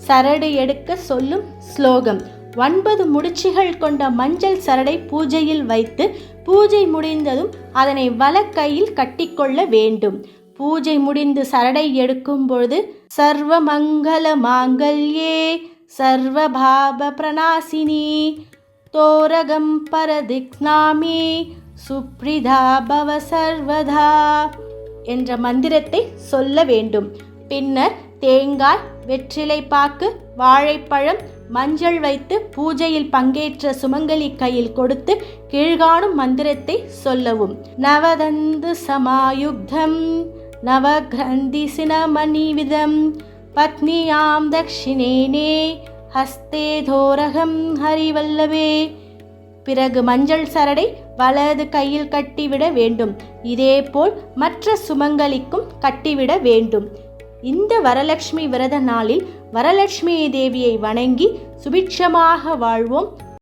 சரடு எடுக்க சொல்லும் ஸ்லோகம். 9 முடிச்சுகள் கொண்ட மஞ்சள் சரடை பூஜையில் வைத்து பூஜை முடிந்ததும் அதனை வலக்கையில் கட்டிக்கொள்ள வேண்டும். பூஜை முடிந்து சரடை எடுக்கும் பொழுது சர்வ மங்கள மாங்கல்யே சர்வபாப பிரணாசினி தோரகம் பரதிக்னாமி சுப்ரிதா பவ சர்வதா என்ற மந்திரத்தை சொல்ல வேண்டும். பின்னர் தேங்காய், வெற்றிலை பாக்கு, வாழைப்பழம், மஞ்சள் வைத்து பூஜையில் பங்கேற்ற சுமங்கலி கையில் கொடுத்து கீழ்காணும் மந்திரத்தை சொல்லவும். நவதந்து சமாயுக்தம் நவக்ரந்தி சினமணிவிதம் பத்னியாம் தக்ஷிணேனே ஹஸ்தே தோரகம் ஹரிவல்லவே. பிறகு மஞ்சள் சரடை வலது கையில் கட்டிவிட வேண்டும். இதேபோல் மற்ற சுமங்கலிக்கும் கட்டிவிட வேண்டும். இந்த வரலட்சுமி விரத நாளில் வரலட்சுமி தேவியை வணங்கி சுபிட்சமாக வாழ்வோம்.